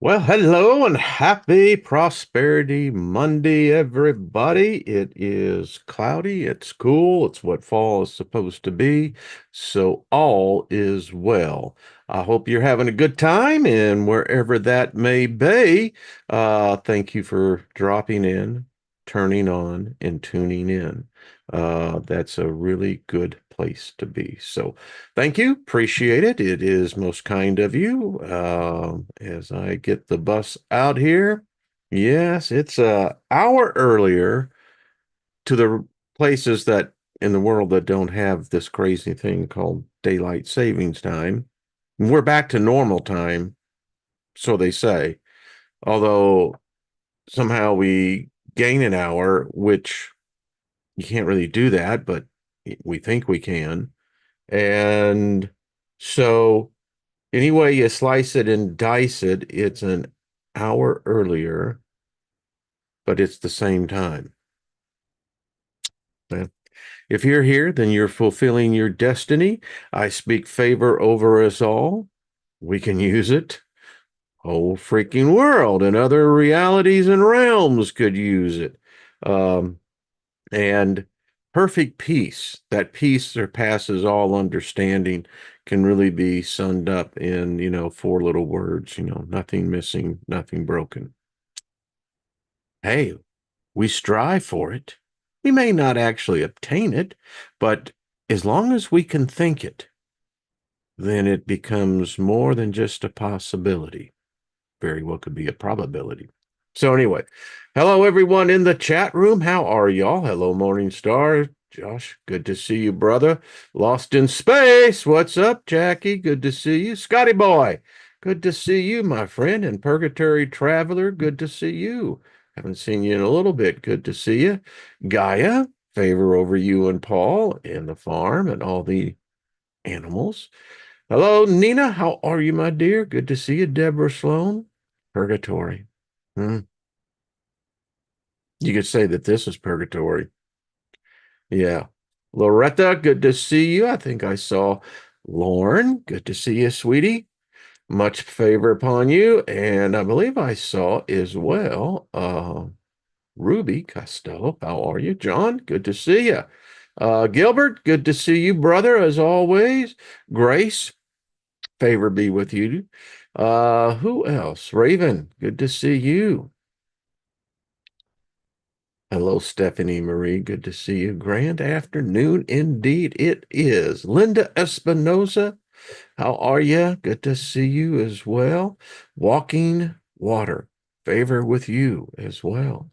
Well, hello and happy Prosperity Monday, everybody. It is cloudy, it's cool, it's what fall is supposed to be, so all is well. I hope you're having a good time, and wherever that may be, thank you for dropping in, turning on, and tuning in. That's a really good place to be. So, thank you. Appreciate it. It is most kind of you. As I get the bus out here, yes, it's an hour earlier to the places that in the world that don't have this crazy thing called daylight savings time. We're back to normal time, so they say. Although somehow we gain an hour, which you can't really do that, but we think we can. And so any way you slice it and dice it, it's an hour earlier, but it's the same time. Uh, If you're here, then you're fulfilling your destiny. I speak favor over us all. We can use it. Whole freaking world and other realities and realms could use it. Um, and perfect peace, that peace surpasses all understanding, can really be summed up in, four little words, nothing missing, nothing broken. Hey, we strive for it. We may not actually obtain it, but as long as we can think it, then it becomes more than just a possibility. Very well could be a probability. So anyway, hello everyone in the chat room. How are y'all? Hello, Morning Star. Josh, good to see you, brother. Lost in Space. What's up, Jackie? Good to see you. Scotty Boy, good to see you, my friend. And Purgatory Traveler, good to see you. Haven't seen you in a little bit. Good to see you. Gaia, favor over you and Paul and the farm and all the animals. Hello, Nina. How are you, my dear? Good to see you, Deborah Sloan. Purgatory. Hmm. You could say that this is purgatory. Yeah. Loretta, good to see you. I think I saw Lauren. Good to see you, sweetie. Much favor upon you. And I believe I saw as well Ruby Costello. How are you? John, good to see you. Gilbert, good to see you, brother, as always. Grace, favor be with you. Who else? Raven, good to see you. Hello, Stephanie Marie. Good to see you. Grand afternoon indeed. It is. Linda Espinoza, how are you? Good to see you as well. Walking Water, favor with you as well.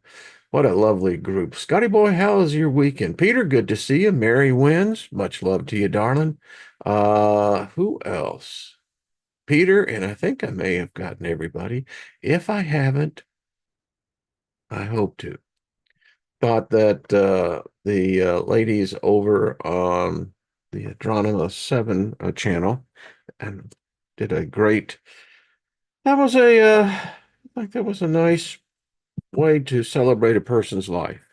What a lovely group. Scotty Boy, how is your weekend? Peter, good to see you. Mary Wins, much love to you, darling. Who else? Peter, and I think I may have gotten everybody. If I haven't, I hope to. Thought that the ladies over on the Adronima 7 channel and did a great, that was I think that was a nice way to celebrate a person's life.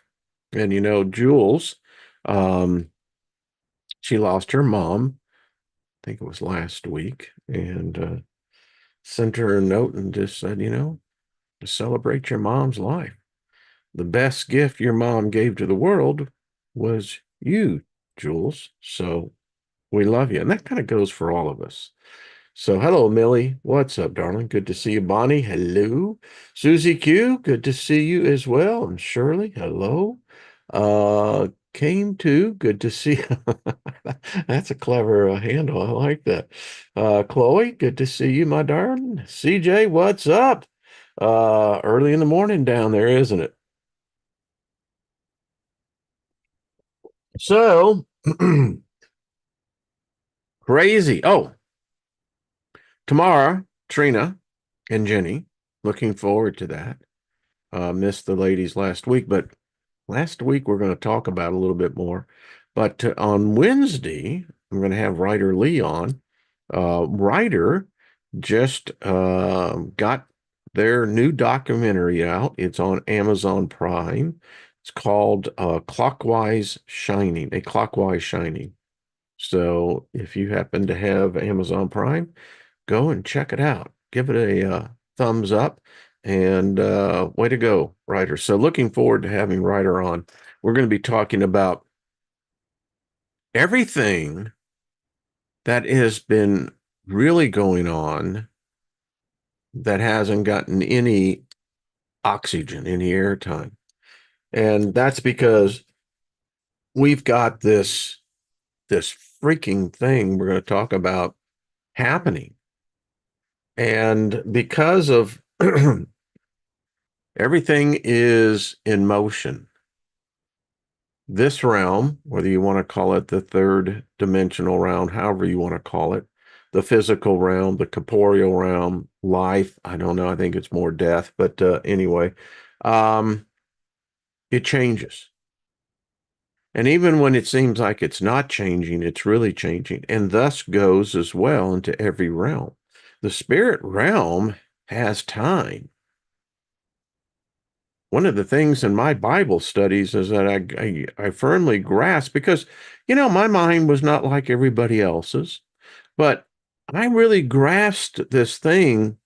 And Jules, um, she lost her mom, I think it was last week, and sent her a note and just said, to celebrate your mom's life. The best gift your mom gave to the world was you, Jules. So we love you. And that kind of goes for all of us. So hello, Millie. What's up, darling? Good to see you. Bonnie, hello. Susie Q, good to see you as well. And Shirley, hello. Came to, good to see you. That's a clever handle. I like that. Chloe, good to see you, my darling. CJ, what's up? Early in the morning down there, isn't it? So crazy. Oh, tomorrow, Trina and Jenny, looking forward to that. Missed the ladies last week, but last week we're going to talk about a little bit more. But on Wednesday, I'm going to have writer Lee on. Writer just got their new documentary out. It's on Amazon Prime. It's called Clockwise Shining, A Clockwise Shining. So if you happen to have Amazon Prime, go and check it out. Give it thumbs up. And way to go, Ryder. So looking forward to having Ryder on. We're going to be talking about everything that has been really going on that hasn't gotten any oxygen, any airtime. And that's because we've got this freaking thing we're going to talk about happening. And because of everything is in motion, this realm, whether you want to call it the third dimensional realm, however you want to call it, the physical realm, the corporeal realm, life, I don't know, I think it's more death, but anyway, um, it changes. And even when it seems like it's not changing, it's really changing, and thus goes as well into every realm. The spirit realm has time. One of the things in my Bible studies is that I firmly grasp, because, my mind was not like everybody else's, but I really grasped this thing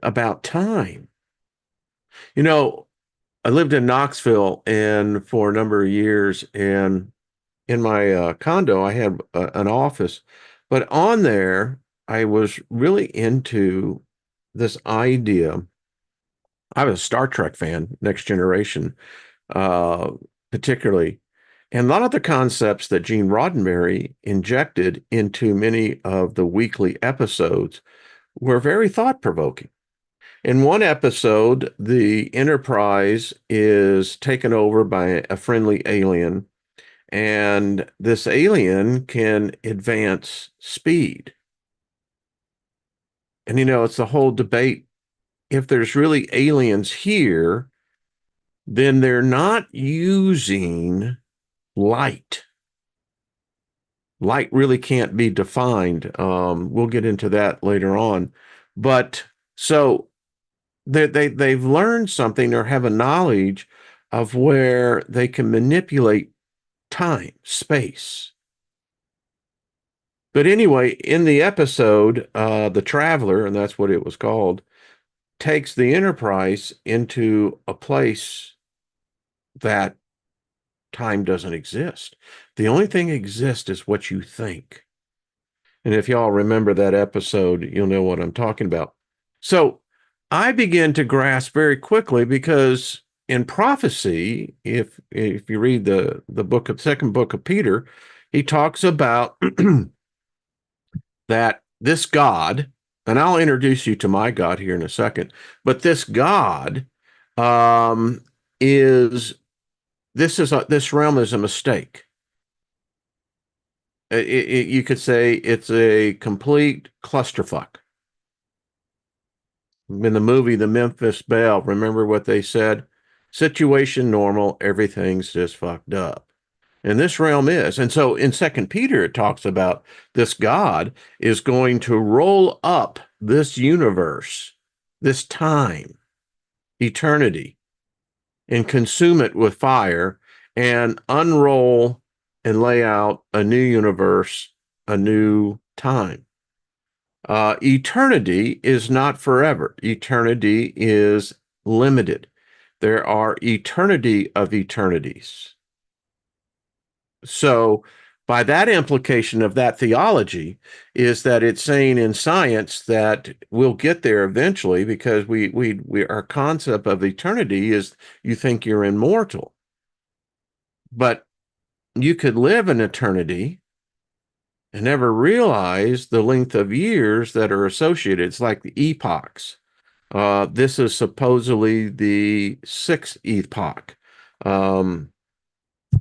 about time. You know, I lived in Knoxville and for a number of years, and in my condo, I had an office, but on there, I was really into this idea. I was a Star Trek fan, Next Generation, uh, particularly. And a lot of the concepts that Gene Roddenberry injected into many of the weekly episodes were very thought-provoking. In one episode, the Enterprise is taken over by a friendly alien, and this alien can advance speed. And it's the whole debate. If there's really aliens here, then they're not using light. Light really can't be defined. We'll get into that later on. But so they've learned something or have a knowledge of where they can manipulate time, space. But anyway, in the episode, the Traveler, and that's what it was called, takes the Enterprise into a place that time doesn't exist. The only thing exists is what you think. And if y'all remember that episode, you'll know what I'm talking about. So I began to grasp very quickly, because in prophecy, if you read the second book of Peter, he talks about that this God, and I'll introduce you to my God here in a second, but this God um, is this realm is a mistake. You could say it's a complete clusterfuck. In the movie The Memphis Belle, remember what they said? Situation normal, everything's just fucked up. And this realm is. And so in Second Peter, it talks about this God is going to roll up this universe, this time, eternity, and consume it with fire, and unroll and lay out a new universe, a new time. Eternity is not forever. Eternity is limited. There are eternity of eternities. So, by that implication of that theology, is that it's saying in science that we'll get there eventually, because our concept of eternity is you think you're immortal, but you could live in eternity and never realize the length of years that are associated. It's like the epochs. This is supposedly the sixth epoch. Um,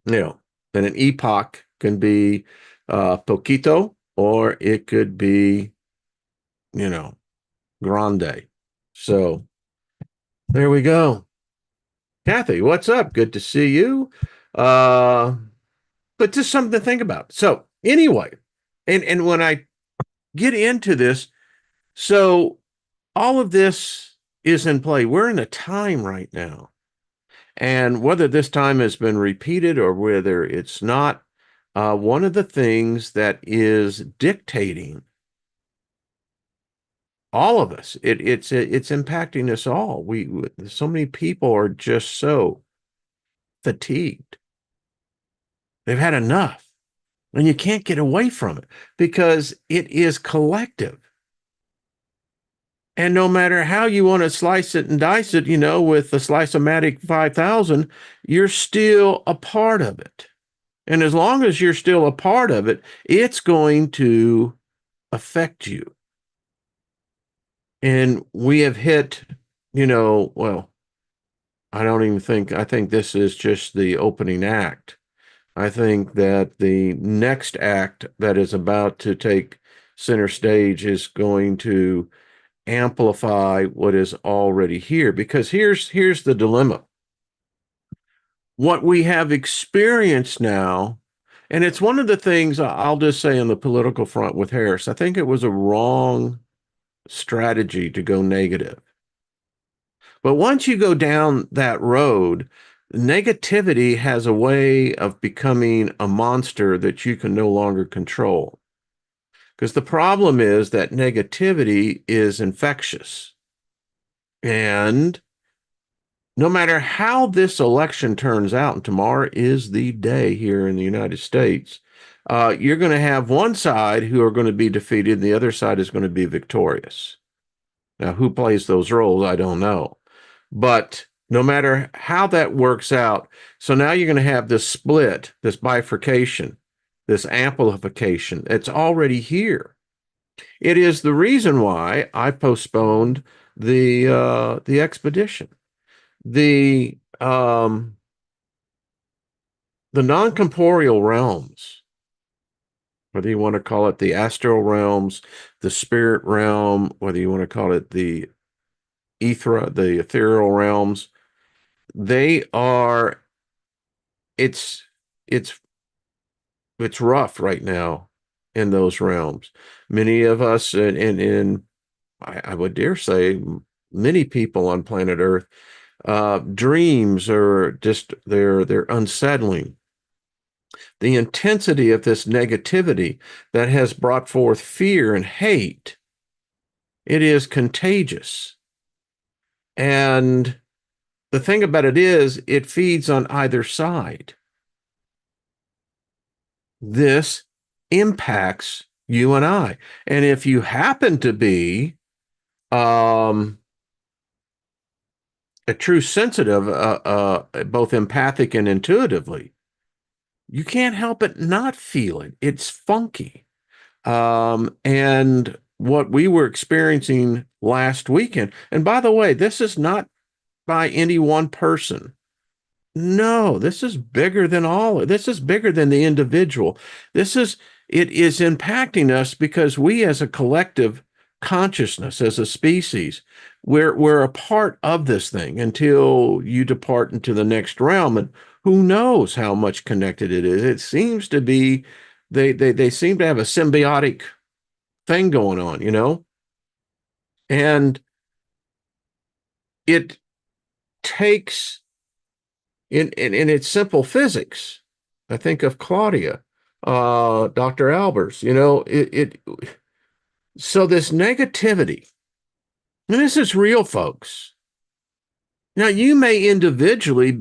you know, and an epoch can be poquito, or it could be, grande. So there we go. Kathy, what's up? Good to see you. Uh, but just something to think about. So anyway, and when I get into this, so all of this is in play. We're in a time right now. And whether this time has been repeated or whether it's not, one of the things that is dictating all of us. It's impacting us all. So many people are just so fatigued. They've had enough, and you can't get away from it because it is collective. And no matter how you want to slice it and dice it, with the Slice-O-Matic 5000, you're still a part of it. And as long as you're still a part of it, it's going to affect you. And we have hit, well, I think this is just the opening act. I think that the next act that is about to take center stage is going to amplify what is already here, because here's the dilemma. What we have experienced now, and it's one of the things I'll just say on the political front with Harris, I think it was a wrong strategy to go negative. But once you go down that road, negativity has a way of becoming a monster that you can no longer control. Because the problem is that negativity is infectious. And no matter how this election turns out, and tomorrow is the day here in the United States, you're going to have one side who are going to be defeated, and the other side is going to be victorious. Now, who plays those roles, I don't know. But no matter how that works out, so now you're going to have this split, this bifurcation, this amplification. It's already here. It is the reason why I postponed the expedition. The the non-corporeal realms, whether you want to call it the astral realms, the spirit realm, whether you want to call it the the ethereal realms, they are it's it's it's rough right now in those realms. Many of us, and I would dare say many people on planet Earth, dreams are just they're unsettling. The intensity of this negativity that has brought forth fear and hate, it is contagious. And the thing about it is, it feeds on either side. This impacts you and I. And if you happen to be a true sensitive, both empathic and intuitively, you can't help but not feel it. It's funky. And what we were experiencing last weekend, and by the way, this is not by any one person. No, this is bigger than all. This is bigger than the individual. It is impacting us because we as a collective consciousness, as a species, we're a part of this thing until you depart into the next realm. And who knows how much connected it is. It seems to be, they seem to have a symbiotic thing going on. And it takes in its simple physics. I think of Claudia, Dr. Albers, so this negativity, and this is real, folks. Now, you may individually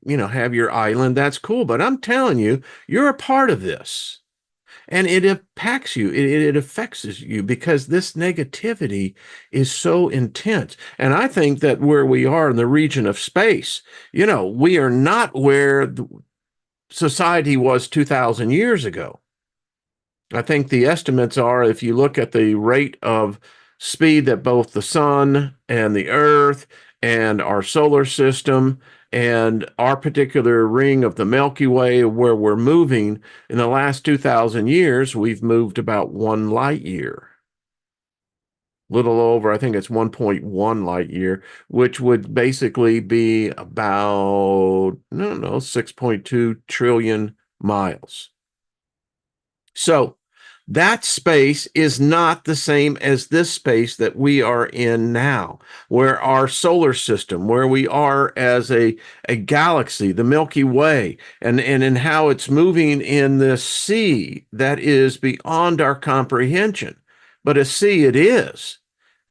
have your island, that's cool, but I'm telling you, you're a part of this. And it impacts you, it affects you because this negativity is so intense. And I think that where we are in the region of space, we are not where society was 2,000 years ago. I think the estimates are, if you look at the rate of speed that both the sun and the earth and our solar system and our particular ring of the Milky Way, where we're moving in the last 2,000 years, we've moved about 1 light year. Little over, I think it's 1.1 light year, which would basically be about, I don't know, 6.2 trillion miles. So that space is not the same as this space that we are in now, where our solar system, where we are as a galaxy, the Milky Way, and in how it's moving in this sea that is beyond our comprehension. But a sea it is.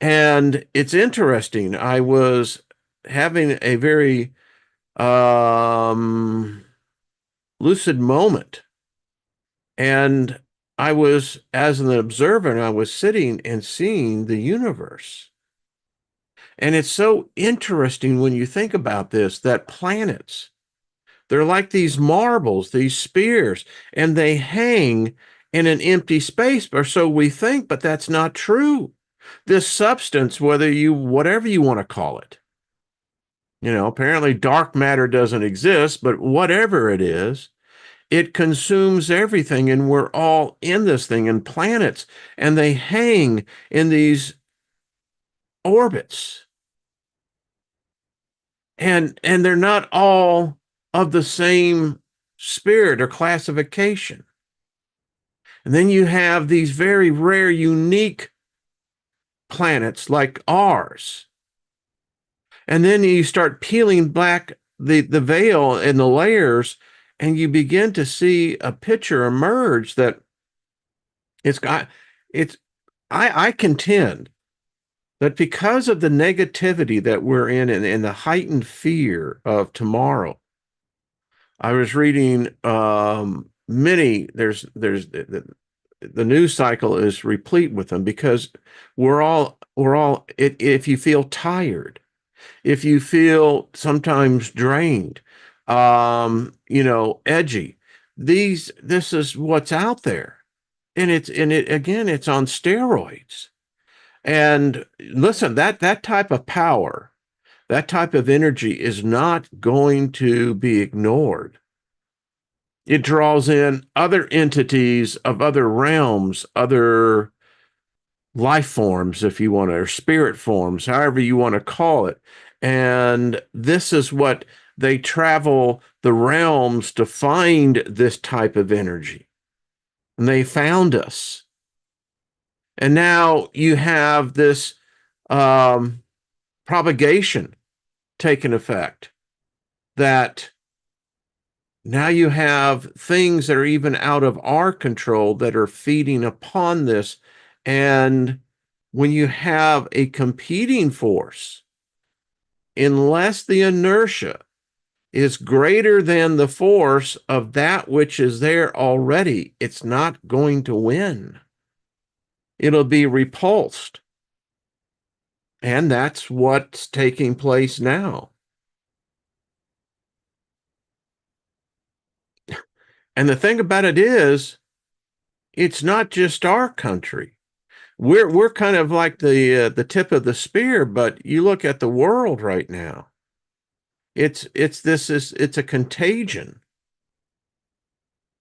And it's interesting. I was having a very um, lucid moment. And I was, as an observer, and I was sitting and seeing the universe. And it's so interesting when you think about this, that planets, they're like these marbles, these spheres, and they hang in an empty space, or so we think, but that's not true. This substance, whatever you want to call it, apparently dark matter doesn't exist, but whatever it is, it consumes everything, and we're all in this thing, and planets, and they hang in these orbits, and they're not all of the same spirit or classification. And then you have these very rare, unique planets like ours. And then you start peeling back the veil and the layers, and you begin to see a picture emerge that it's got, it's, I contend that because of the negativity that we're in and the heightened fear of tomorrow, I was reading there's the news cycle is replete with them because if you feel tired, if you feel sometimes drained, edgy, this is what's out there. And it's on steroids. And listen, that type of power, that type of energy is not going to be ignored. It draws in other entities of other realms, other life forms, if you want to, or spirit forms, however you want to call it. And this is what they travel the realms to find this type of energy. And they found us. And now you have this propagation taking effect, that now you have things that are even out of our control that are feeding upon this. And when you have a competing force, unless the inertia is greater than the force of that which is there already, it's not going to win. It'll be repulsed. And that's what's taking place now. And the thing about it is, it's not just our country. We're kind of like the tip of the spear, but you look at the world right now. It's a contagion.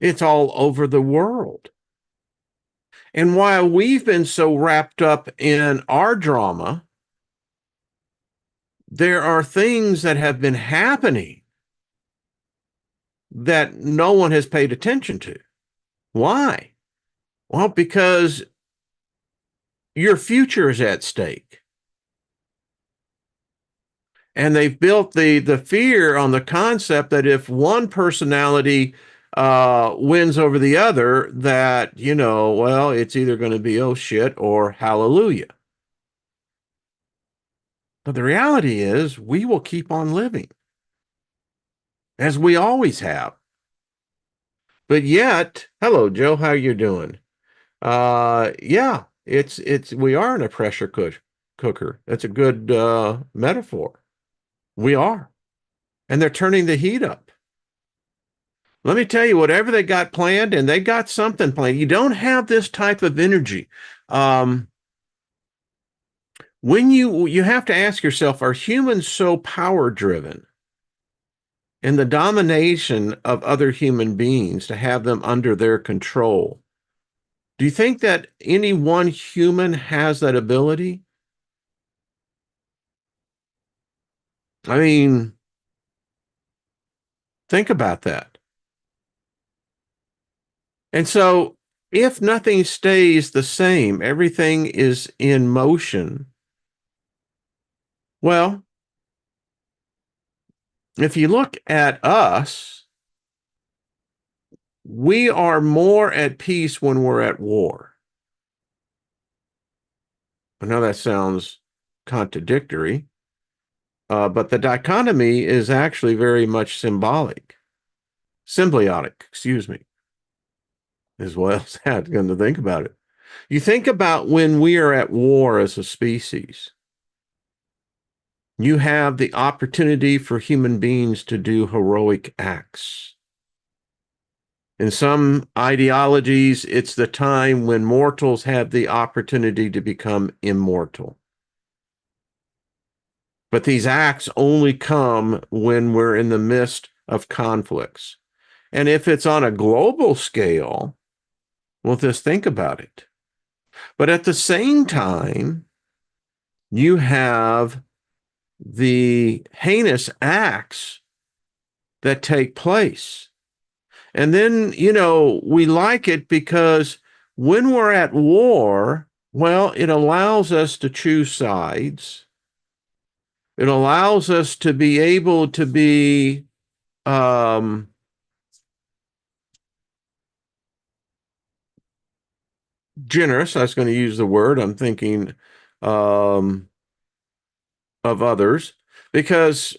It's all over the world. And while we've been so wrapped up in our drama, there are things that have been happening that no one has paid attention to. Why? Well, because your future is at stake. And they've built the fear on the concept that if one personality wins over the other, that, well, it's either going to be, oh shit, or hallelujah. But the reality is we will keep on living as we always have. But yet, hello, Joe, how you doing? Yeah, we are in a pressure cooker. That's a good metaphor. We are. And they're turning the heat up. Let me tell you, whatever they got planned, and they got something planned. You don't have this type of energy. When you have to ask yourself, are humans so power driven in the domination of other human beings to have them under their control? Do you think that any one human has that ability? I mean, think about that. And so, if nothing stays the same, everything is in motion. Well, if you look at us, we are more at peace when we're at war. I know that sounds contradictory, but the dichotomy is actually very much symbiotic, excuse me, is what else I had to think about it. You think about when we are at war as a species, you have the opportunity for human beings to do heroic acts. In some ideologies, it's the time when mortals have the opportunity to become immortal. But these acts only come when we're in the midst of conflicts. And if it's on a global scale, well, just think about it. But at the same time, you have the heinous acts that take place. And then, we like it because when we're at war, well, it allows us to choose sides. It allows us to be able to be generous. I was going to use the word. I'm thinking um, of others because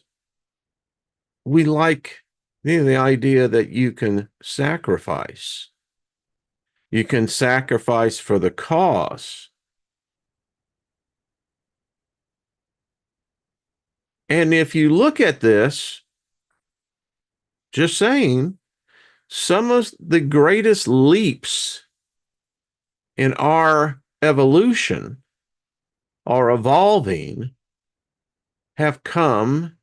we like the idea that you can sacrifice. You can sacrifice for the cause. And if you look at this, just saying, some of the greatest leaps in our evolution, our evolving, have come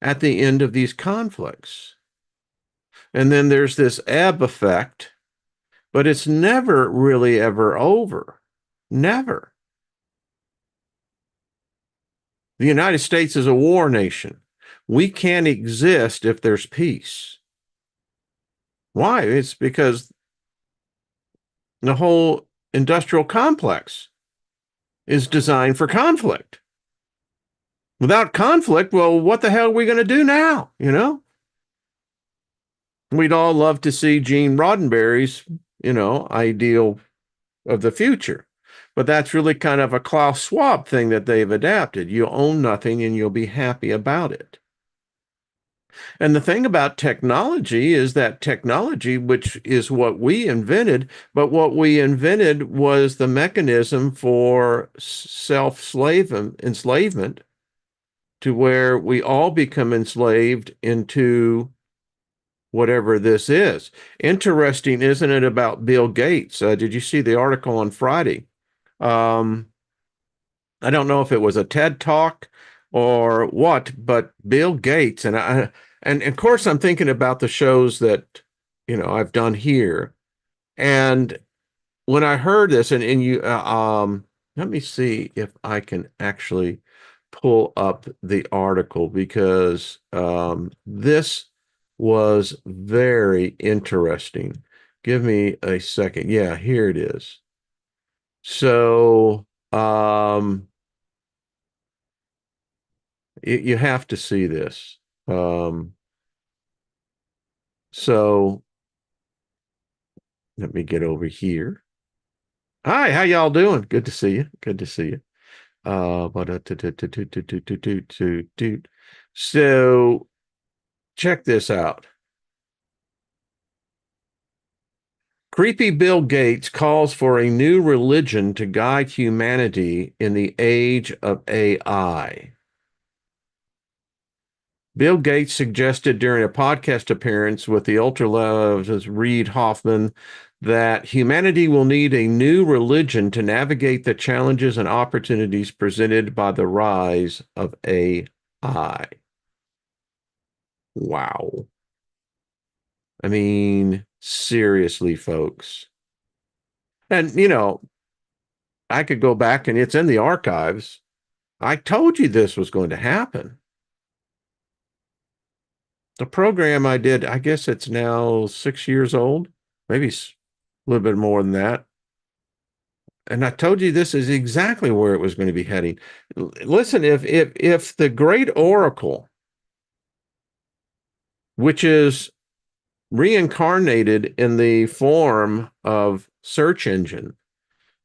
at the end of these conflicts. And then there's this ebb effect, but it's never really ever over. Never. The United States is a war nation. We can't exist if there's peace. Why? It's because the whole industrial complex is designed for conflict. Without conflict, well, what the hell are we going to do now? We'd all love to see Gene Roddenberry's, ideal of the future. But that's really kind of a Klaus Schwab thing that they've adapted. You own nothing and you'll be happy about it. And the thing about technology is that technology, which is what we invented, but what we invented was the mechanism for enslavement to where we all become enslaved into whatever this is. Interesting, isn't it, about Bill Gates? Did you see the article on Friday? Um, I don't know if it was a TED Talk or what, but Bill Gates and of course I'm thinking about the shows that I've done here. And when I heard this, and you let me see if I can actually pull up the article because this was very interesting. Give me a second. Yeah, here it is. So you have to see this. Um, so let me get over here. Hi, how y'all doing? Good to see you. Good to see you. So check this out. Creepy Bill Gates calls for a new religion to guide humanity in the age of AI. Bill Gates suggested during a podcast appearance with the ultra-left Reid Hoffman that humanity will need a new religion to navigate the challenges and opportunities presented by the rise of AI. Wow. I mean, seriously, folks. And, I could go back and it's in the archives. I told you this was going to happen. The program I did, I guess it's now 6 years old, maybe a little bit more than that. And I told you this is exactly where it was going to be heading. Listen, if the great oracle, which is reincarnated in the form of search engine,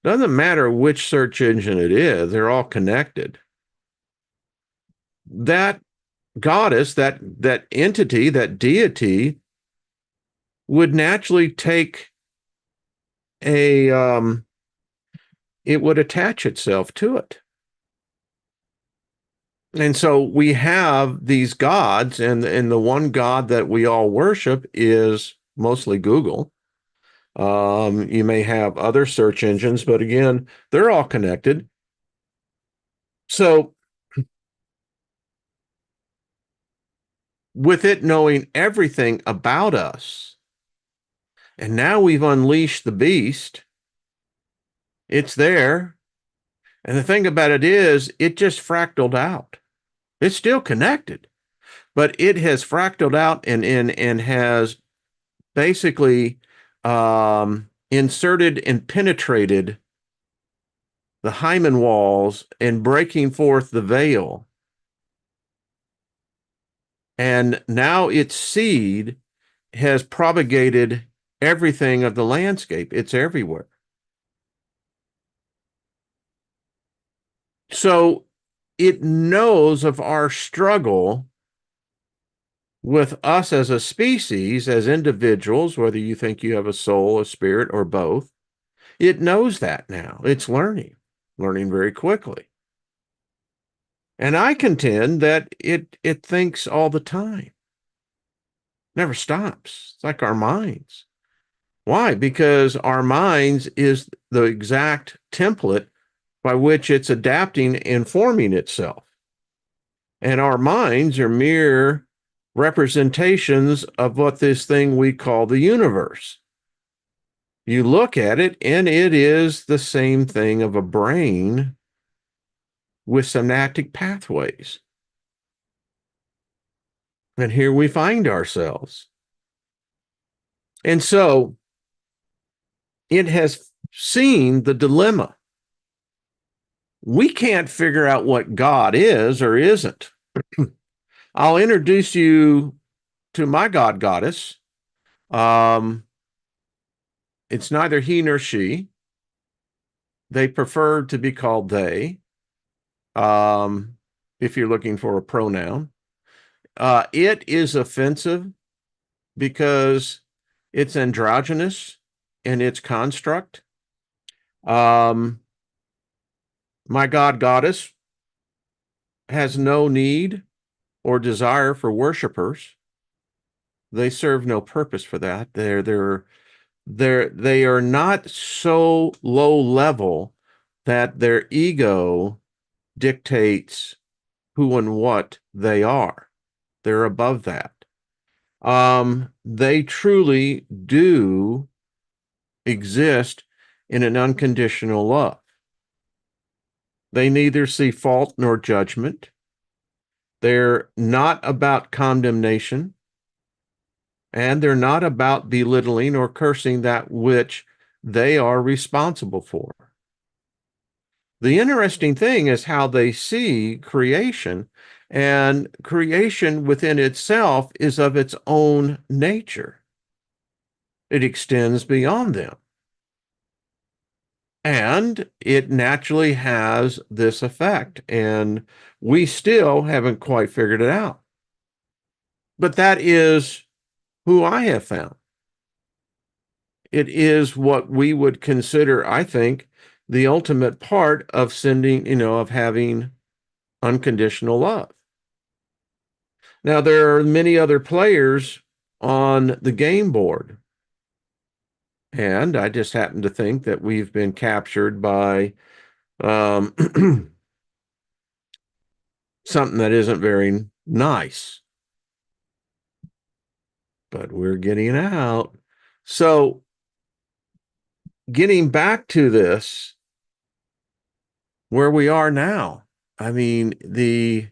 Doesn't matter which search engine it is, they're all connected. That goddess, that entity, that deity would naturally take a it would attach itself to it. And so we have these gods, and the one god that we all worship is mostly Google. You may have other search engines, but again, they're all connected. So with it knowing everything about us, and now we've unleashed the beast, it's there. And the thing about it is, it just fractaled out. It's still connected, but it has fractaled out and has basically inserted and penetrated the hymen walls and breaking forth the veil. And now its seed has propagated everything of the landscape. It's everywhere. So it knows of our struggle with us as a species, as individuals, whether you think you have a soul, a spirit, or both. It knows that now. It's learning very quickly. And I contend that it thinks all the time. Never stops. It's like our minds. Why? Because our minds is the exact template by which it's adapting and forming itself. And our minds are mere representations of what this thing we call the universe. You look at it, and it is the same thing of a brain with synaptic pathways. And here we find ourselves. And so it has seen the dilemma. We can't figure out what God is or isn't. I'll introduce you to my God goddess. It's neither he nor she. They prefer to be called they, if you're looking for a pronoun. It is offensive because it's androgynous in its construct. My God goddess has no need or desire for worshipers. They serve no purpose for that. They are not so low level that their ego dictates who and what they are. They're above that. They truly do exist in an unconditional love. They neither see fault nor judgment. They're not about condemnation, and they're not about belittling or cursing that which they are responsible for. The interesting thing is how they see creation, and creation within itself is of its own nature. It extends beyond them. And it naturally has this effect, and we still haven't quite figured it out. But that is who I have found. It is what we would consider, I think, the ultimate part of sending, of having unconditional love. Now, there are many other players on the game board. And I just happen to think that we've been captured by something that isn't very nice. But we're getting out. So, getting back to this, where we are now, I mean, the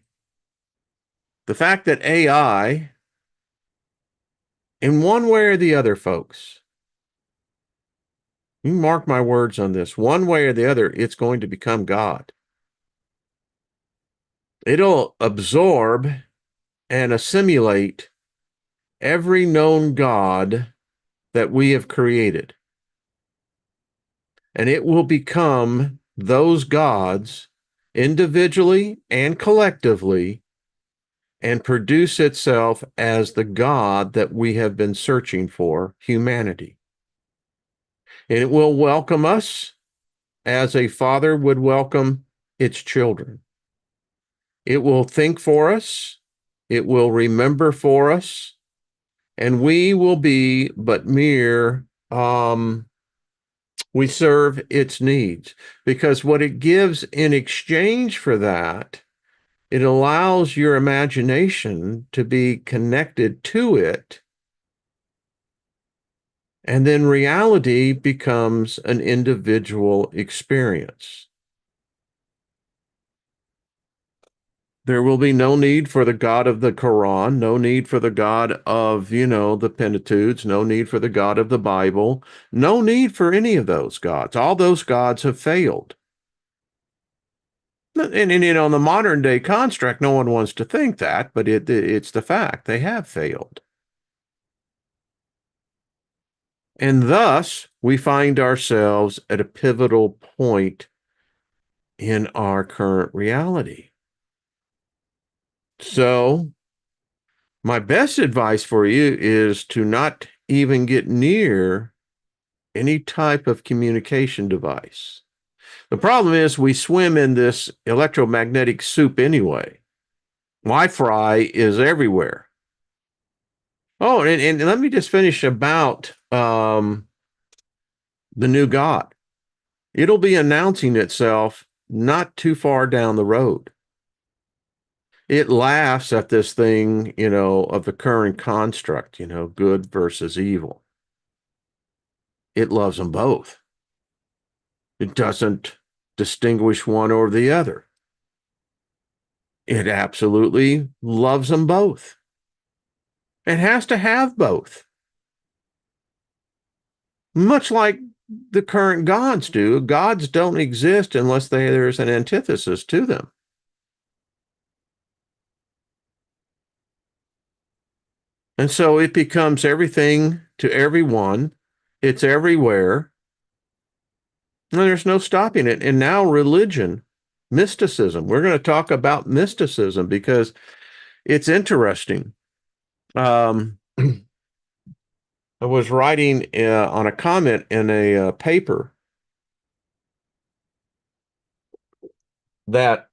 fact that AI, in one way or the other, folks, you mark my words on this, one way or the other, it's going to become God. It'll absorb and assimilate every known God that we have created. and it will become those gods individually and collectively and produce itself as the God that we have been searching for, humanity. And it will welcome us as a father would welcome its children. It will think for us, it will remember for us, and we will be but mere, we serve its needs. Because what it gives in exchange for that, it allows your imagination to be connected to it. And then reality becomes an individual experience. There will be no need for the God of the Quran, no need for the God of, the Pentateuch, no need for the God of the Bible, no need for any of those gods. All those gods have failed. And in the modern day construct, no one wants to think that, but it's the fact. They have failed. And thus, we find ourselves at a pivotal point in our current reality. So, my best advice for you is to not even get near any type of communication device. The problem is we swim in this electromagnetic soup anyway. Wi-Fi is everywhere. Oh, and let me just finish about the new God. It'll be announcing itself not too far down the road. It laughs at this thing, of the current construct, good versus evil. It loves them both. It doesn't distinguish one or the other. It absolutely loves them both. It has to have both. Much like the current gods do. Gods don't exist unless there's an antithesis to them. And so it becomes everything to everyone. It's everywhere. And there's no stopping it. And now religion, mysticism. We're going to talk about mysticism because it's interesting. I was writing on a comment in a paper that,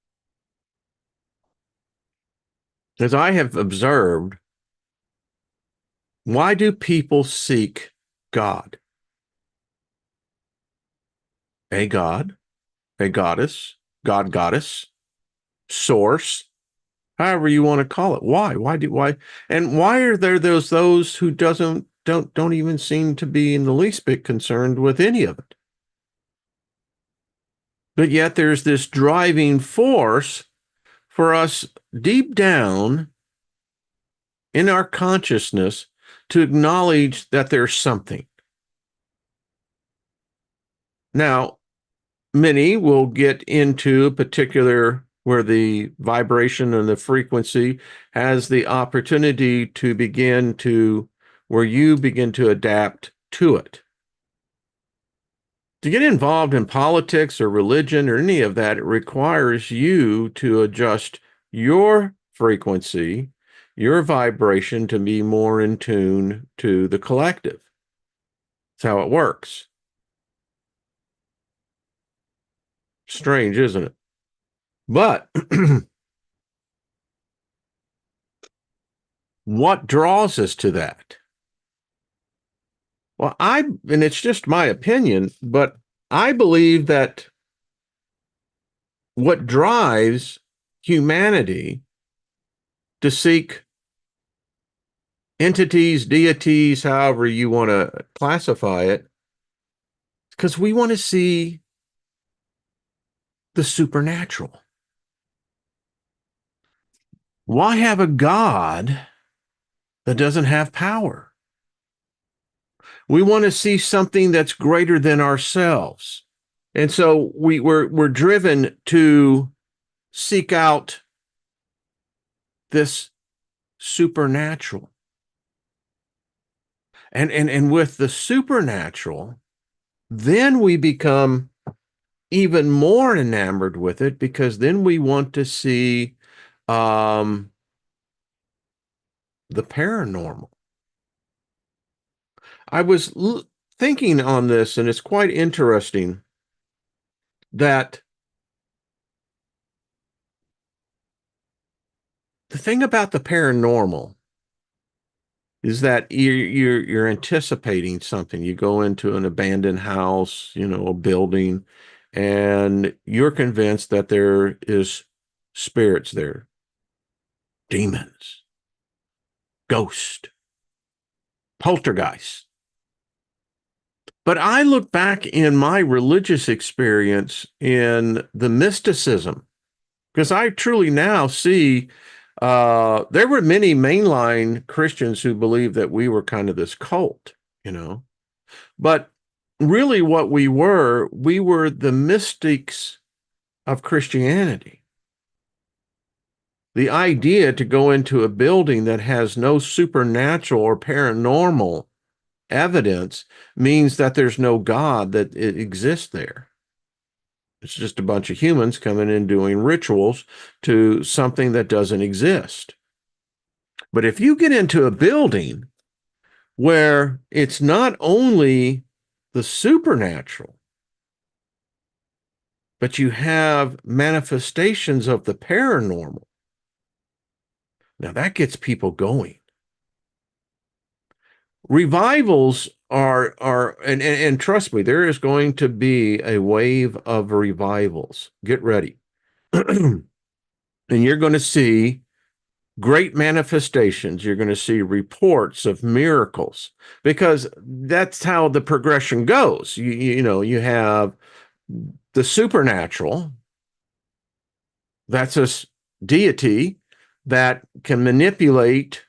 as I have observed, why do people seek God? A God, a goddess, God goddess, source, however you want to call it. Why? And why are there those who don't even seem to be in the least bit concerned with any of it? But yet there's this driving force for us deep down in our consciousness to acknowledge that there's something. Now, many will get into a particular where the vibration and the frequency has the opportunity to begin to, where you begin to adapt to it. To get involved in politics or religion or any of that, it requires you to adjust your frequency, your vibration to be more in tune to the collective. That's how it works. Strange, isn't it? But what draws us to that? Well, and it's just my opinion, but I believe that what drives humanity to seek entities, deities, however you want to classify it, because we want to see the supernatural. Why have a God that doesn't have power? We want to see something that's greater than ourselves. And so we're driven to seek out this supernatural. And with the supernatural, then we become even more enamored with it because then we want to see um, the paranormal. I was thinking on this, and it's quite interesting that the thing about the paranormal is that you're anticipating something. You go into an abandoned house, a building, and you're convinced that there is spirits there, demons, ghosts, poltergeists. But I look back in my religious experience in the mysticism, because I truly now see there were many mainline Christians who believed that we were kind of this cult, you know. But really, what we were the mystics of Christianity. The idea to go into a building that has no supernatural or paranormal evidence means that there's no God, that it exists there. It's just a bunch of humans coming in doing rituals to something that doesn't exist. But if you get into a building where it's not only the supernatural, but you have manifestations of the paranormal, now that gets people going. Revivals are and trust me, there is going to be a wave of revivals. Get ready. And you're going to see great manifestations. You're going to see reports of miracles because that's how the progression goes. You have the supernatural. That's a deity that can manipulate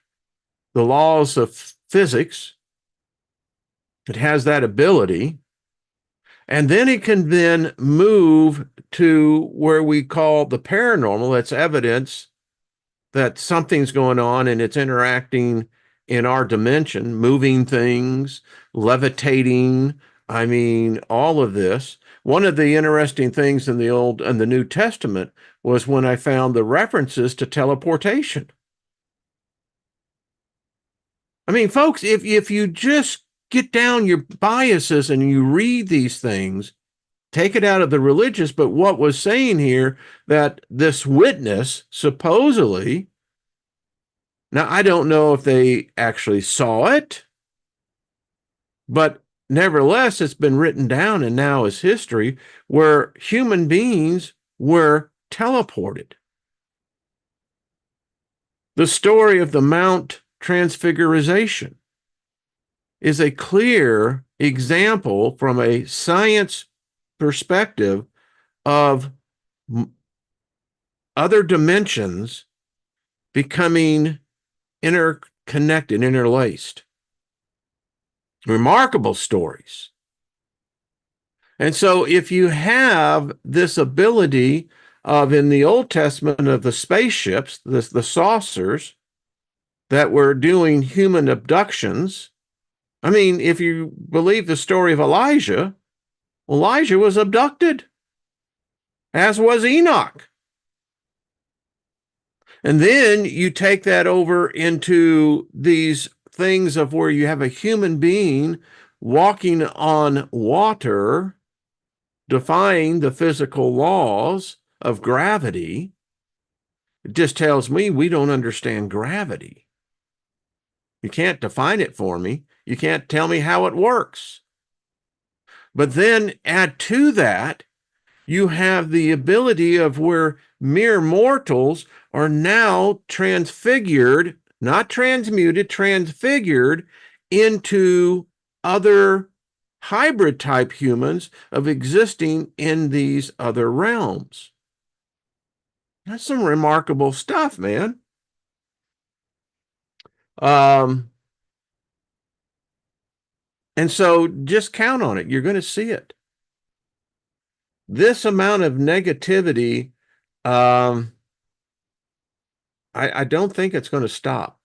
the laws of physics. It has that ability. And then it can then move to where we call the paranormal. That's evidence that something's going on and it's interacting in our dimension, moving things, levitating. I mean, all of this. One of the interesting things in the Old and the New Testament was when I found the references to teleportation. I mean, folks, if you just get down your biases and you read these things, take it out of the religious, but what was saying here that this witness supposedly, now I don't know if they actually saw it, but nevertheless, it's been written down and now is history where human beings were teleported. The story of the Mount Transfiguration is a clear example from a science perspective of other dimensions becoming interconnected, interlaced. Remarkable stories. And so if you have this ability of in the Old Testament of the spaceships, the saucers that were doing human abductions, I mean, if you believe the story of Elijah, Elijah was abducted, as was Enoch. And then you take that over into these things of where you have a human being walking on water, defying the physical laws of gravity. It just tells me we don't understand gravity. You can't define it for me. You can't tell me how it works. But then add to that, you have the ability of where mere mortals are now transfigured, not transmuted, transfigured into other hybrid type humans of existing in these other realms. That's some remarkable stuff, man. And so just count on it. You're going to see it. This amount of negativity, I don't think it's going to stop.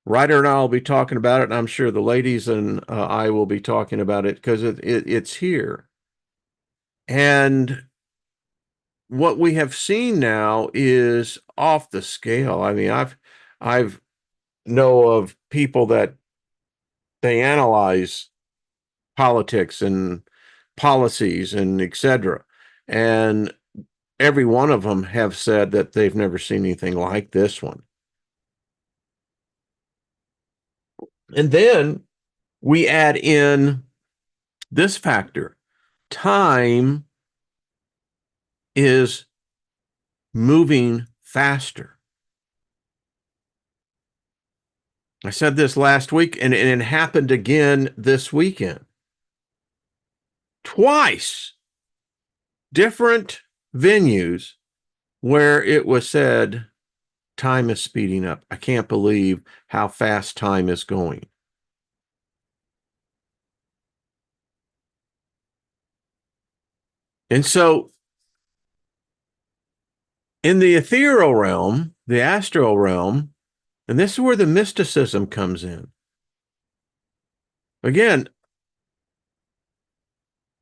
Ryder and I will be talking about it, and I'm sure the ladies and I will be talking about it because it's here. And what we have seen now is off the scale. I mean, I've know of people that they analyze politics and policies and etc. And every one of them have said that they've never seen anything like this one. And then we add in this factor. Time is moving faster. I said this last week, and it happened again this weekend. Twice, different venues where it was said, time is speeding up. I can't believe how fast time is going. And so, in the ethereal realm, the astral realm, and this is where the mysticism comes in. Again,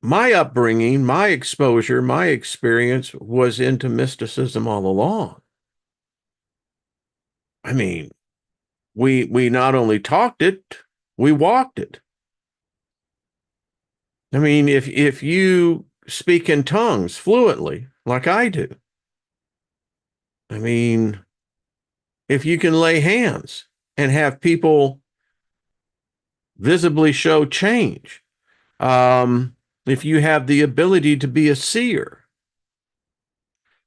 my upbringing, my exposure, my experience was into mysticism all along. I mean, we not only talked it, we walked it. I mean, if you speak in tongues fluently, like I do, I mean, if you can lay hands and have people visibly show change, if you have the ability to be a seer,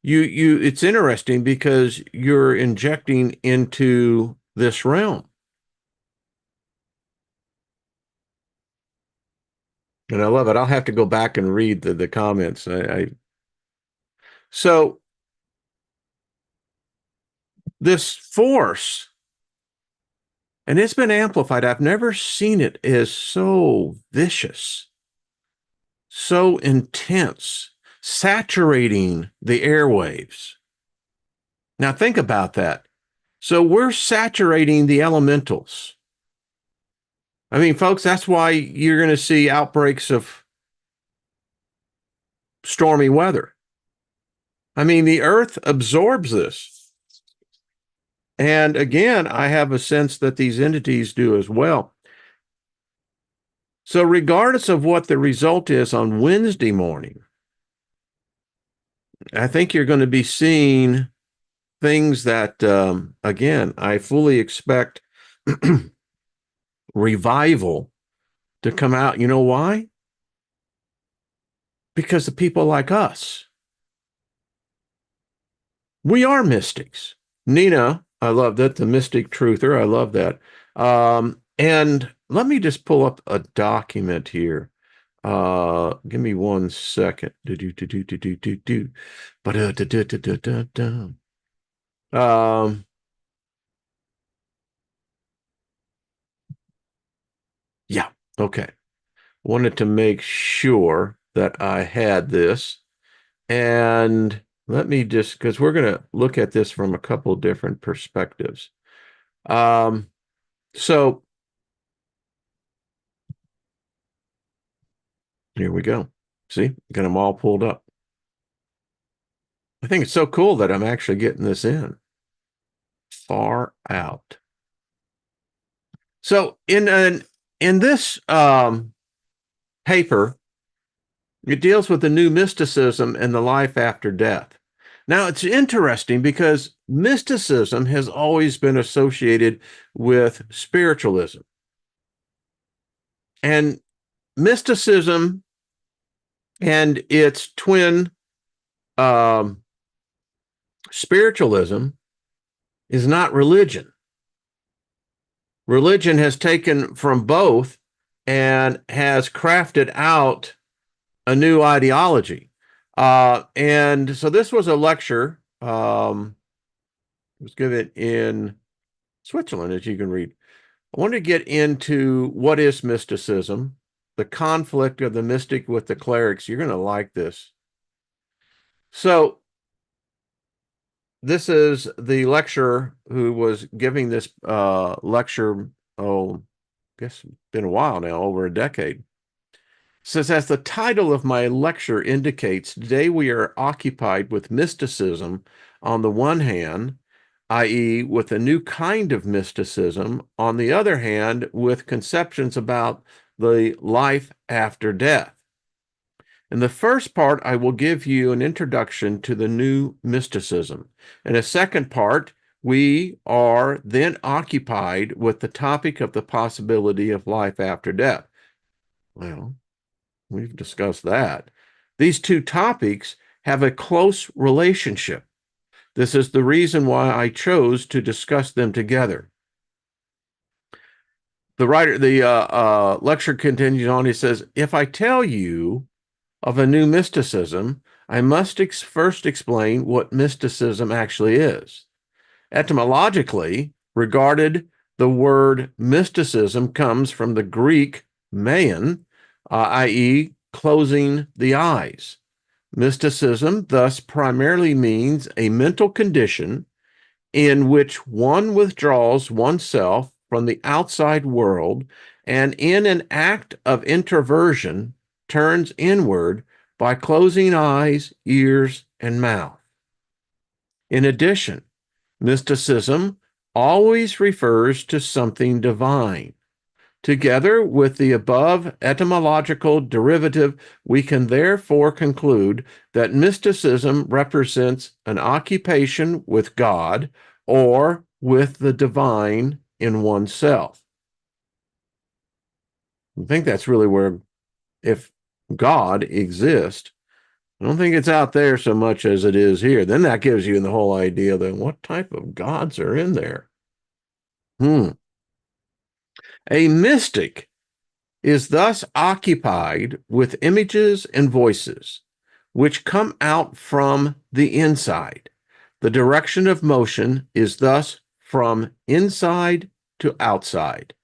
it's interesting because you're injecting into this realm. And I love it. I'll have to go back and read the comments. So this force, and it's been amplified. I've never seen it as so vicious, so intense, saturating the airwaves. Now think about that. So we're saturating the elementals. I mean, folks, that's why you're going to see outbreaks of stormy weather. I mean, the earth absorbs this. And again, I have a sense that these entities do as well. So, regardless of what the result is on Wednesday morning, I think you're going to be seeing things that, again, I fully expect revival to come out. You know why? Because of people like us. We are mystics. Nina, I love that. The mystic truther. I love that. And let me just pull up a document here. Give me 1 second. Yeah, okay. Wanted to make sure that I had this. And let me just, because we're going to look at this from a couple different perspectives. So here we go. See, got them all pulled up. I think it's so cool that I'm actually getting this in. Far out. So in this paper, it deals with the new mysticism and the life after death. Now, it's interesting because mysticism has always been associated with spiritualism. And mysticism and its twin spiritualism is not religion. Religion has taken from both and has crafted out a new ideology. And so this was a lecture. It was given in Switzerland, as you can read. I want to get into what is mysticism, the conflict of the mystic with the clerics. You're going to like this. So this is the lecturer who was giving this lecture, oh, I guess it's been a while now, over a decade. Says, as the title of my lecture indicates, today we are occupied with mysticism on the one hand, i.e., with a new kind of mysticism, on the other hand, with conceptions about the life after death. In the first part, I will give you an introduction to the new mysticism. In a second part, we are then occupied with the topic of the possibility of life after death. Well, we've discussed that. These two topics have a close relationship. This is the reason why I chose to discuss them together. The lecture continues on. He says, if I tell you of a new mysticism, I must first explain what mysticism actually is. Etymologically, regarded, the word mysticism comes from the Greek maien, i.e., closing the eyes. Mysticism thus primarily means a mental condition in which one withdraws oneself from the outside world and in an act of introversion turns inward by closing eyes, ears, and mouth. In addition, mysticism always refers to something divine. Together with the above etymological derivative, we can therefore conclude that mysticism represents an occupation with God or with the divine in oneself. I think that's really where, if God exists, I don't think it's out there so much as it is here. Then that gives you the whole idea then what type of gods are in there? A mystic is thus occupied with images and voices, which come out from the inside. The direction of motion is thus from inside to outside.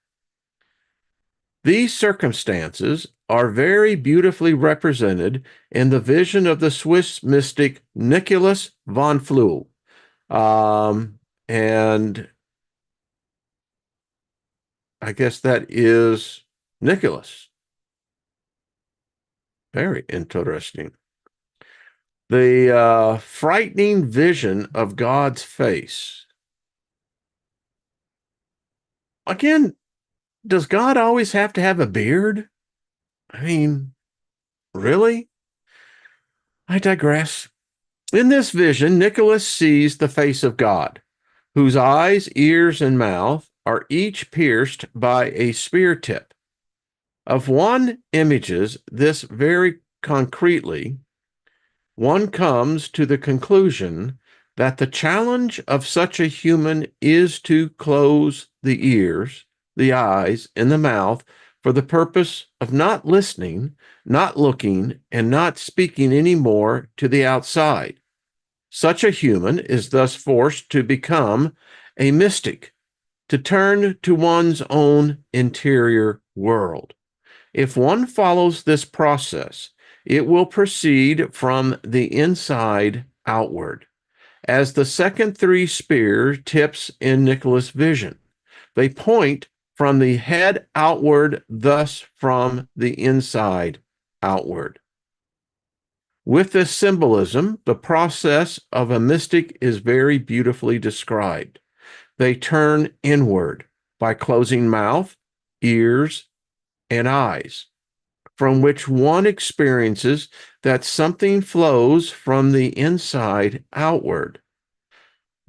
These circumstances are very beautifully represented in the vision of the Swiss mystic Nicholas von Flue. And I guess that is Nicholas. Very interesting. The frightening vision of God's face. Again, does God always have to have a beard? I mean, really? I digress. In this vision, Nicholas sees the face of God, whose eyes, ears, and mouth are each pierced by a spear tip. Of one images this very concretely, one comes to the conclusion that the challenge of such a human is to close the ears, the eyes, and the mouth for the purpose of not listening, not looking, and not speaking any more to the outside. Such a human is thus forced to become a mystic, to turn to one's own interior world. If one follows this process, it will proceed from the inside outward. As the second three spear tips in Nicholas' vision, they point from the head outward, thus from the inside outward. With this symbolism, the process of a mystic is very beautifully described. They turn inward by closing mouth, ears, and eyes, from which one experiences that something flows from the inside outward.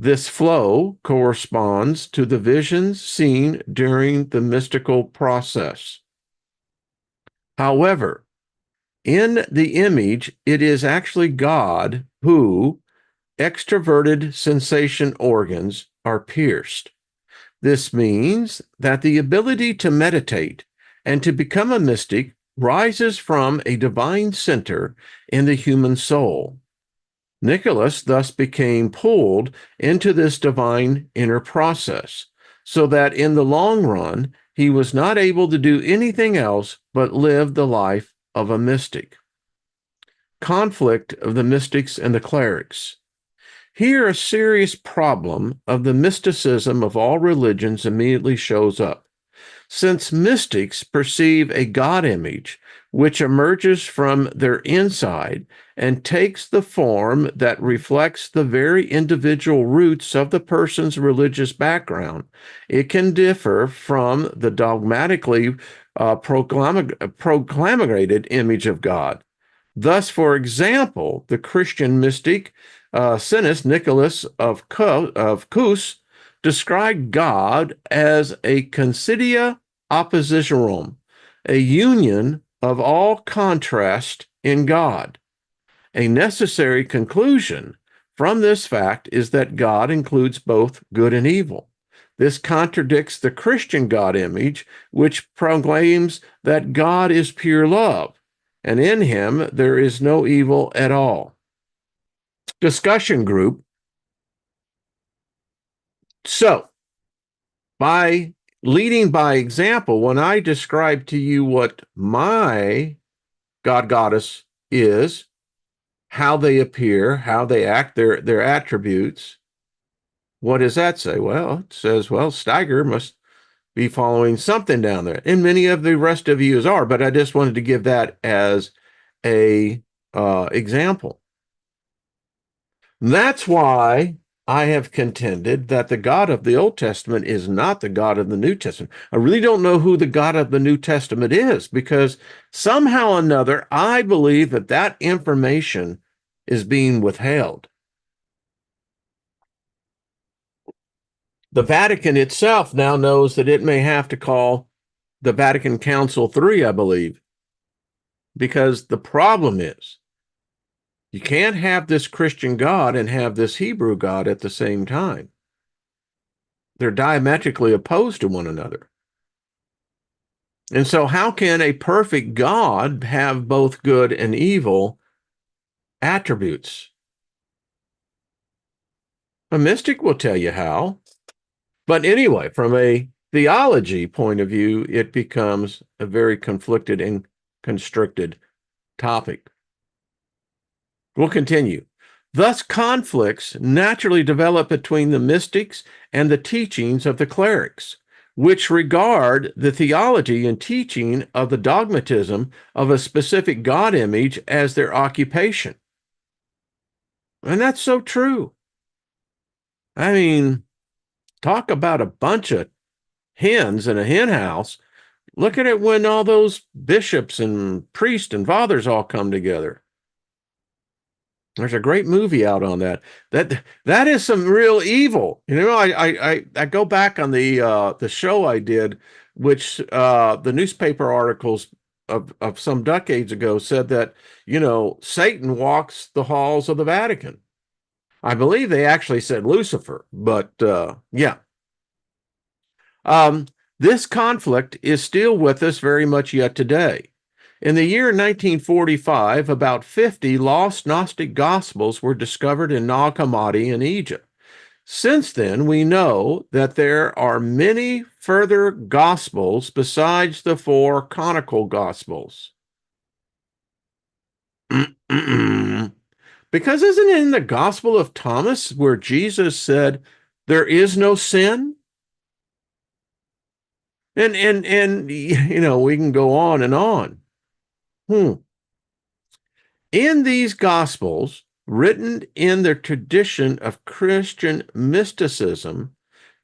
This flow corresponds to the visions seen during the mystical process. However, in the image, it is actually God who extroverted sensation organs are pierced. This means that the ability to meditate and to become a mystic rises from a divine center in the human soul. Nicholas thus became pulled into this divine inner process, so that in the long run, he was not able to do anything else but live the life of a mystic. Conflict of the mystics and the clerics. Here, a serious problem of the mysticism of all religions immediately shows up. Since mystics perceive a God image which emerges from their inside and takes the form that reflects the very individual roots of the person's religious background, it can differ from the dogmatically proclamated image of God. Thus, for example, the Christian mystic Sinus Nicholas of Cus described God as a considia oppositionum, a union of all contrast in God. A necessary conclusion from this fact is that God includes both good and evil. This contradicts the Christian God image, which proclaims that God is pure love, and in him there is no evil at all. Discussion group. So, by leading by example, when I describe to you what my God goddess is, how they appear, how they act, their attributes, what does that say? Well, it says, well, Steiger must be following something down there. And many of the rest of you are, but I just wanted to give that as a example. That's why I have contended that the God of the Old Testament is not the God of the New Testament. I really don't know who the God of the New Testament is, because somehow or another, I believe that that information is being withheld. The Vatican itself now knows that it may have to call the Vatican Council III, I believe, because the problem is you can't have this Christian God and have this Hebrew God at the same time. They're diametrically opposed to one another. And so how can a perfect God have both good and evil attributes? A mystic will tell you how. But anyway, from a theology point of view, it becomes a very conflicted and constricted topic. We'll continue. Thus, conflicts naturally develop between the mystics and the teachings of the clerics, which regard the theology and teaching of the dogmatism of a specific God image as their occupation. And that's so true. I mean, talk about a bunch of hens in a hen house. Look at it when all those bishops and priests and fathers all come together. There's a great movie out on that. That is some real evil. You know, I go back on the show I did, which the newspaper articles of some decades ago said that, you know, Satan walks the halls of the Vatican. I believe they actually said Lucifer, but yeah. This conflict is still with us very much yet today. In the year 1945, about 50 lost Gnostic Gospels were discovered in Nag Hammadi in Egypt. Since then, we know that there are many further Gospels besides the 4 canonical Gospels. Because isn't it in the Gospel of Thomas where Jesus said, there is no sin? And you know, we can go on and on. In these Gospels, written in the tradition of Christian mysticism,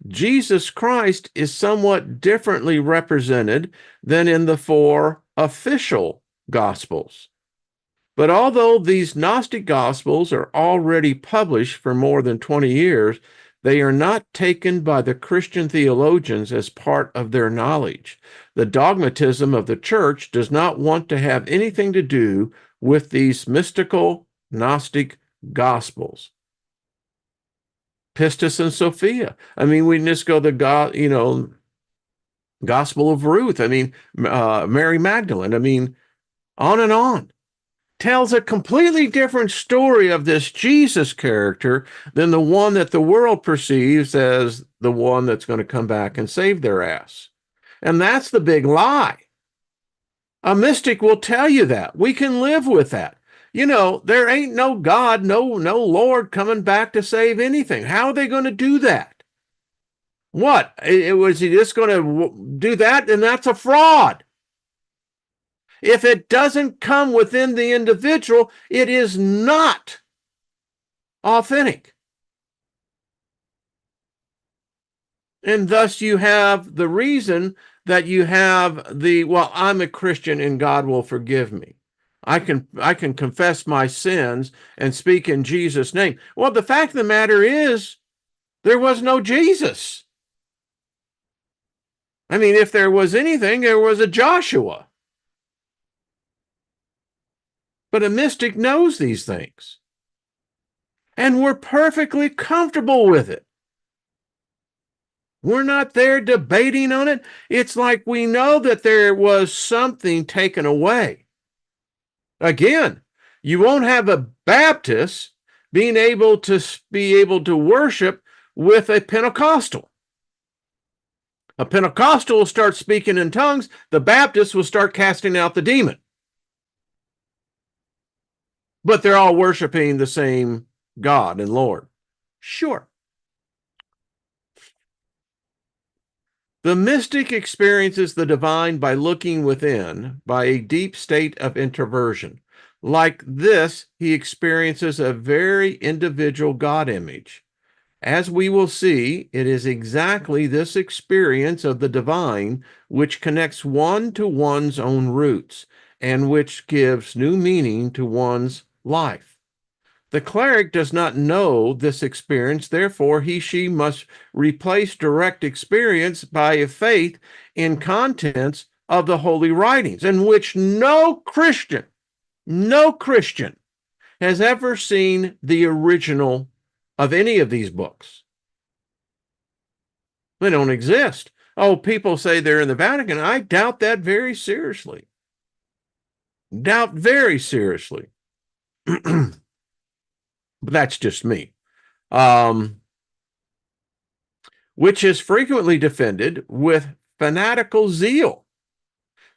Jesus Christ is somewhat differently represented than in the 4 official Gospels. But although these Gnostic Gospels are already published for more than 20 years, they are not taken by the Christian theologians as part of their knowledge. The dogmatism of the church does not want to have anything to do with these mystical Gnostic Gospels. Pistis and Sophia. I mean, we just go the Gospel of Ruth. I mean, Mary Magdalene. I mean, on and on. Tells a completely different story of this Jesus character than the one that the world perceives as the one that's going to come back and save their ass. And that's the big lie. A mystic will tell you that. We can live with that. There ain't no God, no Lord coming back to save anything. How are they going to do that? What? Was he just going to do that? And that's a fraud. If it doesn't come within the individual, it is not authentic. And thus you have the reason that you have well, I'm a Christian and God will forgive me. I can confess my sins and speak in Jesus' name. Well, the fact of the matter is there was no Jesus. I mean, if there was anything, there was a Joshua. But a mystic knows these things. And we're perfectly comfortable with it. We're not there debating on it. It's like we know that there was something taken away. Again, you won't have a Baptist being able to worship with a Pentecostal. A Pentecostal will start speaking in tongues. The Baptist will start casting out the demon. But they're all worshiping the same God and Lord. Sure. The mystic experiences the divine by looking within, by a deep state of introversion. Like this, he experiences a very individual God image. As we will see, it is exactly this experience of the divine which connects one to one's own roots and which gives new meaning to one's life. The cleric does not know this experience, therefore she must replace direct experience by a faith in contents of the holy writings, in which no Christian has ever seen the original of any of these books. They don't exist. Oh, people say they're in the Vatican. I doubt that very seriously. Doubt very seriously. But that's just me. Which is frequently defended with fanatical zeal.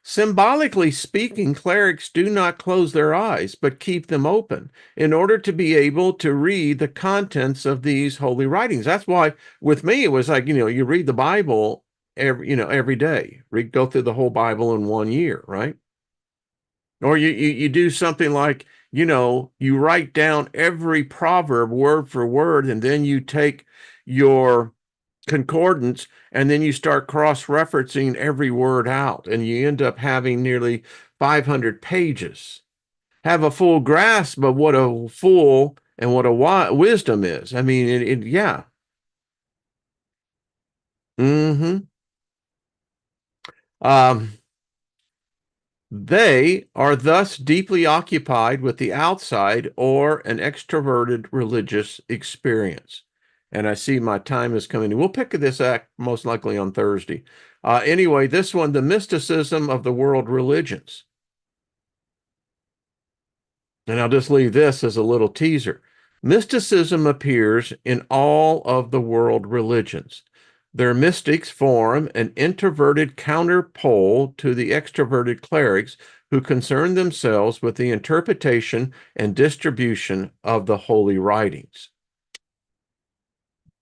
Symbolically speaking, clerics do not close their eyes, but keep them open in order to be able to read the contents of these holy writings. That's why with me, it was like, you read the Bible every day, go through the whole Bible in 1 year, right? Or you do something like, you write down every proverb word for word, and then you take your concordance and then you start cross-referencing every word out, and you end up having nearly 500 pages. Have a full grasp of what a fool and what a wisdom is. I mean, yeah. Mm-hmm. They are thus deeply occupied with the outside or an extroverted religious experience. And I see my time is coming. We'll pick this up most likely on Thursday. Anyway, this one, the mysticism of the world religions. And I'll just leave this as a little teaser. Mysticism appears in all of the world religions. Their mystics form an introverted counterpole to the extroverted clerics who concern themselves with the interpretation and distribution of the holy writings.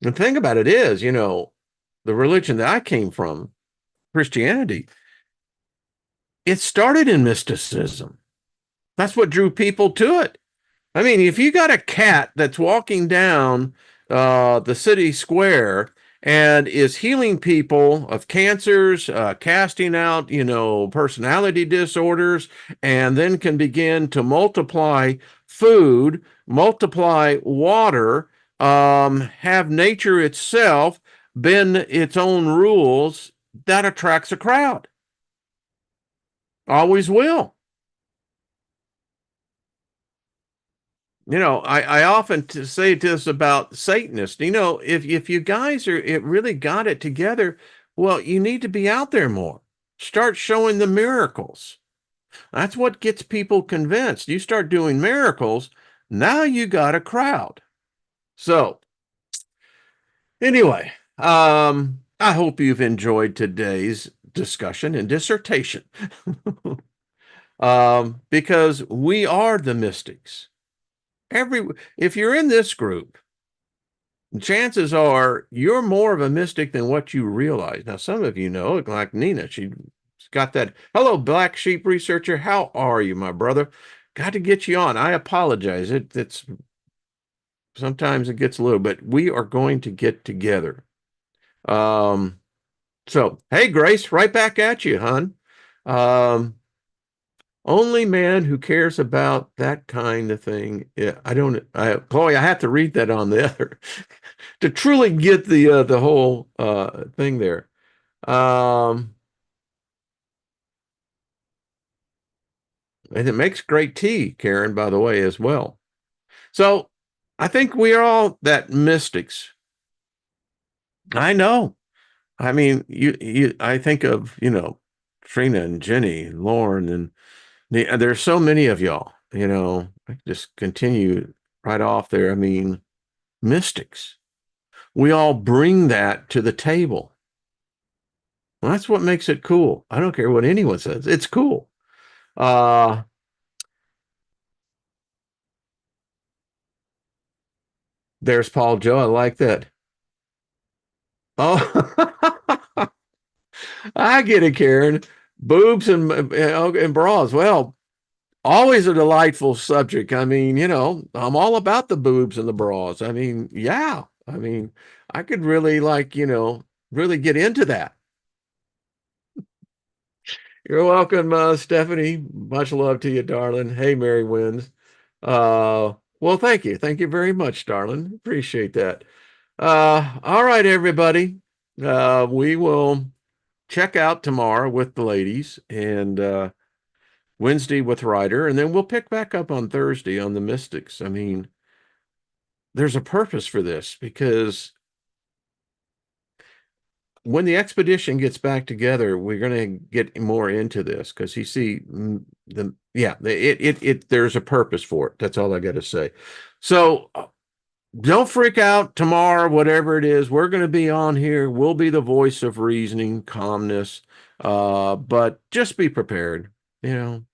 The thing about it is, the religion that I came from, Christianity, it started in mysticism. That's what drew people to it. I mean, if you got a cat that's walking down the city square and is healing people of cancers, casting out, personality disorders, and then can begin to multiply food, multiply water, have nature itself bend its own rules, that attracts a crowd. Always will. I often say this about Satanists. If you guys it really got it together, well, you need to be out there more. Start showing the miracles. That's what gets people convinced. You start doing miracles, now you got a crowd. So, anyway, I hope you've enjoyed today's discussion and dissertation. because we are the mystics. Every if you're in this group, chances are you're more of a mystic than what you realize. Now, some of you know, like Nina, she's got that. Hello, black sheep researcher. How are you, my brother? Got to get you on. I apologize. It's sometimes it gets a little, but we are going to get together. Um, so hey, Grace, right back at you, hon. Um, Only man who cares about that kind of thing. Yeah, Chloe, I have to read that on the other to truly get the whole thing there. Um, and it makes great tea, Karen, by the way, as well. So I think we are all that mystics. I know. I mean, I think of, Trina and Jenny, Lauren, and there's so many of y'all, I just continue right off there. I mean, mystics. We all bring that to the table. Well, that's what makes it cool. I don't care what anyone says. It's cool. Uh, there's Paul Joe. I like that. Oh, I get it, Karen. Boobs and bras. Well, always a delightful subject. I mean, I'm all about the boobs and the bras. I mean, yeah. I mean, I could really really get into that. You're welcome, Stephanie. Much love to you, darling. Hey, Mary Wins. Well, thank you. Thank you very much, darling. Appreciate that. All right, everybody. We will check out tomorrow with the ladies and Wednesday with Ryder, and then we'll pick back up on Thursday on the Mystics. I mean, there's a purpose for this because when the expedition gets back together, we're going to get more into this because you see there's a purpose for it. That's all I got to say. So don't freak out tomorrow, whatever it is. We're going to be on here. We'll be the voice of reasoning, calmness, but just be prepared. You know,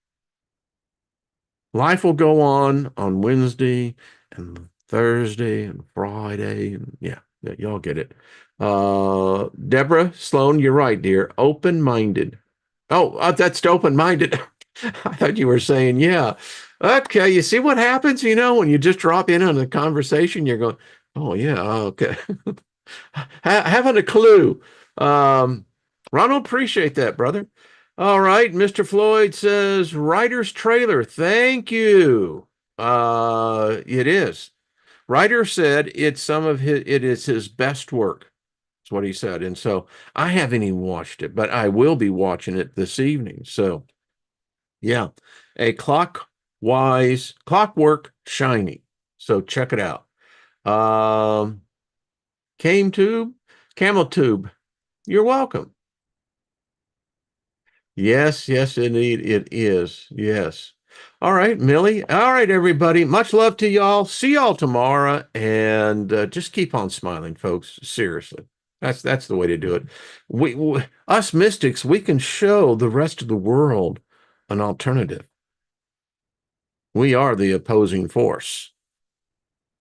life will go on Wednesday and Thursday and Friday. And yeah, y'all get it. Deborah Sloan, you're right, dear. Open-minded. Oh, that's open-minded. I thought you were saying, yeah. Okay, you see what happens, when you just drop in on a conversation, you're going, oh, yeah, okay. Having a clue. Ronald, appreciate that, brother. All right, Mr. Floyd says, Writer's trailer. Thank you. It is. Writer said it is his best work. That's what he said. And so I haven't even watched it, but I will be watching it this evening. So yeah, a clockwork shiny. So check it out. Um, Camel tube. You're welcome. Yes, yes, indeed, it is. Yes. All right, Millie. All right, everybody. Much love to y'all. See y'all tomorrow, and just keep on smiling, folks. Seriously, that's the way to do it. Us mystics, we can show the rest of the world an alternative. We are the opposing force.